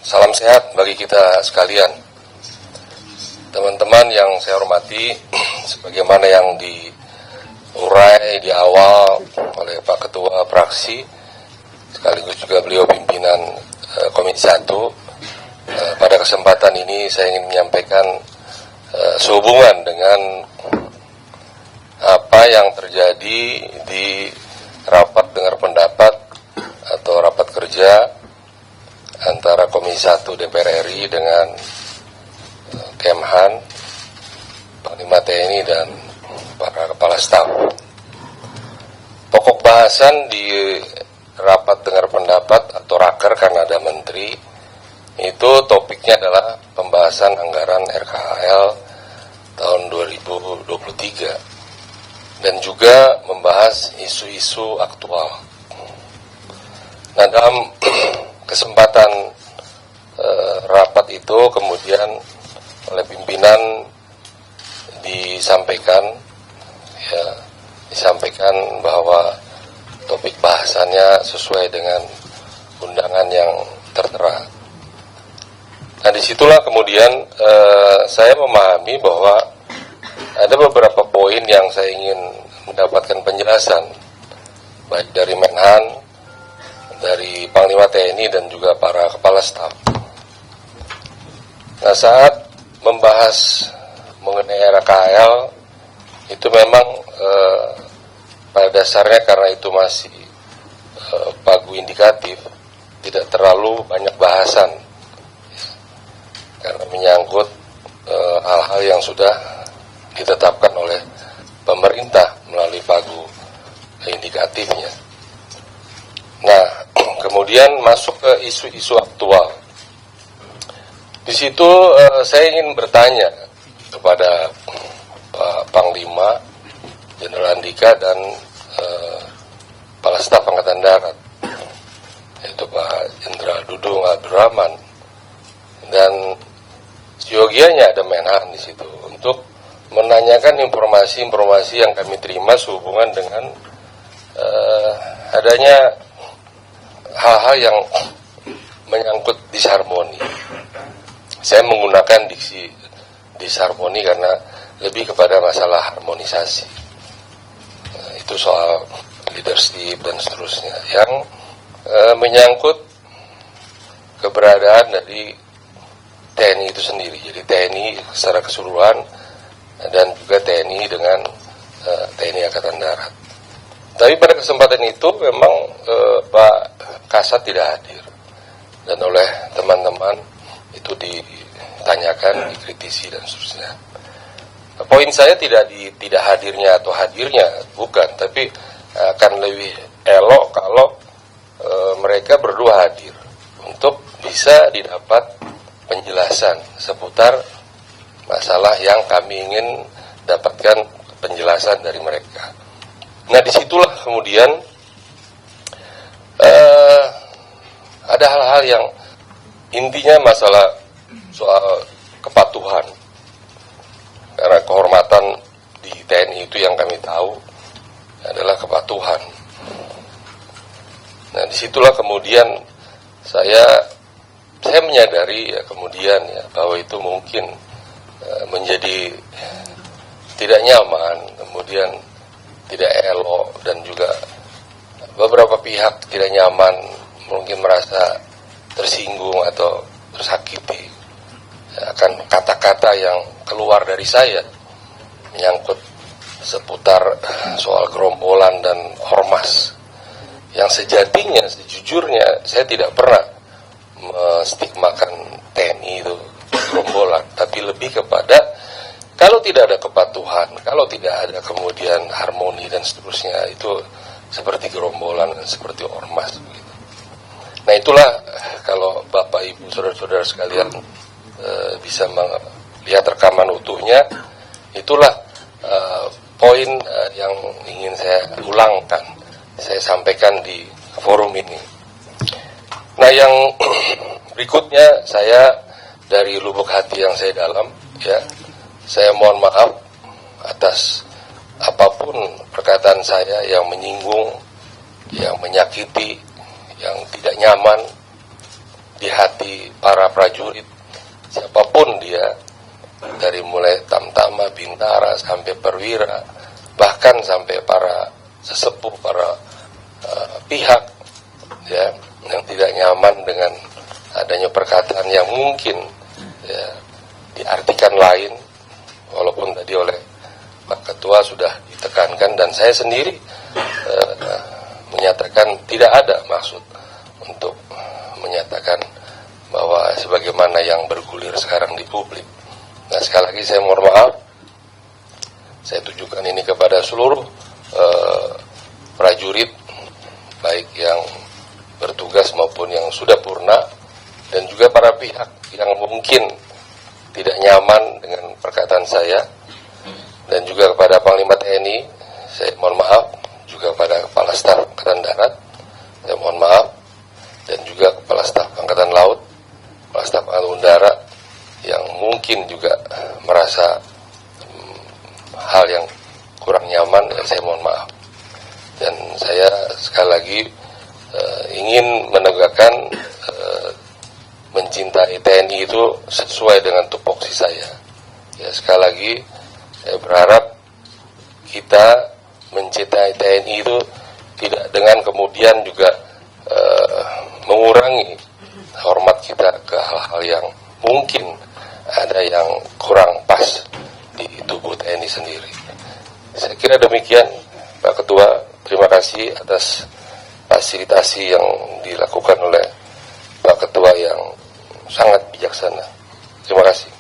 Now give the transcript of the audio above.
Salam sehat bagi kita sekalian. Teman-teman yang saya hormati, sebagaimana yang diurai di awal oleh Pak Ketua Fraksi, sekaligus juga beliau pimpinan Komisi 1, pada kesempatan ini saya ingin menyampaikan sehubungan dengan apa yang terjadi di rapat dengar pendapat atau rapat kerja antara Komisi 1 DPR RI dengan Kemhan, Panglima TNI dan para kepala staf. Pokok bahasan di rapat dengar pendapat atau raker karena ada menteri, itu topiknya adalah pembahasan anggaran RKHL tahun 2023 dan juga membahas isu-isu aktual. Nah, dalam kesempatan rapat itu kemudian oleh pimpinan disampaikan bahwa topik bahasannya sesuai dengan undangan yang tertera. Nah, disitulah kemudian saya memahami bahwa ada beberapa poin yang saya ingin mendapatkan penjelasan, baik dari Menhan, dari Panglima TNI dan juga para kepala staf. Nah, saat membahas mengenai RKHL itu memang pada dasarnya karena itu masih pagu indikatif, tidak terlalu banyak bahasan karena menyangkut hal-hal yang sudah ditetapkan oleh pemerintah melalui pagu indikatifnya. Nah, kemudian masuk ke isu-isu aktual. Di situ saya ingin bertanya kepada Pak Panglima Jenderal Andika dan Kepala Staf Angkatan Darat, yaitu Pak Jenderal Dudung Abdurrahman, dan siogianya ada Menhan di situ untuk menanyakan informasi-informasi yang kami terima sehubungan dengan adanya hal-hal yang menyangkut disharmoni. Saya menggunakan diksi disharmoni karena lebih kepada masalah harmonisasi. Nah, itu soal leadership dan seterusnya yang menyangkut keberadaan dari TNI itu sendiri. Jadi TNI secara keseluruhan dan juga TNI dengan TNI Angkatan Darat. Tapi pada kesempatan itu memang Pak Kasat tidak hadir, dan oleh teman-teman itu ditanyakan, dikritisi dan seterusnya. Poin saya tidak hadirnya atau hadirnya, bukan, tapi akan lebih elok kalau mereka berdua hadir untuk bisa didapat penjelasan seputar masalah yang kami ingin dapatkan penjelasan dari mereka. Nah, disitulah kemudian ada hal-hal yang intinya masalah soal kepatuhan. Karena kehormatan di TNI itu yang kami tahu adalah kepatuhan. Nah, disitulah kemudian saya menyadari kemudian bahwa itu mungkin menjadi tidak nyaman, kemudian tidak elok, dan juga beberapa pihak tidak nyaman, mungkin merasa tersinggung atau tersakiti akan kata-kata yang keluar dari saya menyangkut seputar soal gerombolan dan ormas yang sejatinya, sejujurnya saya tidak pernah menstigmakan TNI itu gerombolan, tapi lebih kepada kalau tidak ada kepatuhan, kalau tidak ada kemudian harmoni dan seterusnya, itu seperti gerombolan dan seperti ormas begitu. Nah, itulah kalau Bapak Ibu saudara-saudara sekalian bisa melihat rekaman utuhnya, itulah poin yang ingin saya ulangkan, saya sampaikan di forum ini. Nah, yang berikutnya saya dari lubuk hati yang saya dalam, saya mohon maaf atas apapun perkataan saya yang menyinggung, yang menyakiti, yang tidak nyaman di hati para prajurit, siapapun dia, dari mulai Tamtama, Bintara, sampai Perwira, bahkan sampai para sesepuh, para pihak ya yang tidak nyaman dengan adanya perkataan yang mungkin ya, diartikan lain, walaupun tadi oleh Pak Ketua sudah ditekankan dan saya sendiri menyatakan tidak ada maksud untuk menyatakan bahwa sebagaimana yang bergulir sekarang di publik. Nah, sekali lagi saya mohon maaf, saya tujukan ini kepada seluruh prajurit, baik yang bertugas maupun yang sudah purna, dan juga para pihak yang mungkin tidak nyaman dengan perkataan saya, dan juga kepada Panglima TNI, saya mohon maaf, juga kepada Kepala Staf Angkatan Darat, saya mohon maaf, dan juga Kepala Staf Angkatan Laut, Kepala Staf Angkatan Udara, yang mungkin juga merasa hal yang kurang nyaman, dan saya mohon maaf. Dan saya sekali lagi ingin menegakkan mencintai TNI itu sesuai dengan tupoksi saya. Ya, sekali lagi saya berharap kita mencintai TNI itu tidak dengan kemudian juga mengurangi hormat kita ke hal-hal yang mungkin ada yang kurang pas di tubuh TNI sendiri. Saya kira demikian, Pak Ketua. Terima kasih atas fasilitasi yang dilakukan oleh Pak Ketua yang sangat bijaksana. Terima kasih.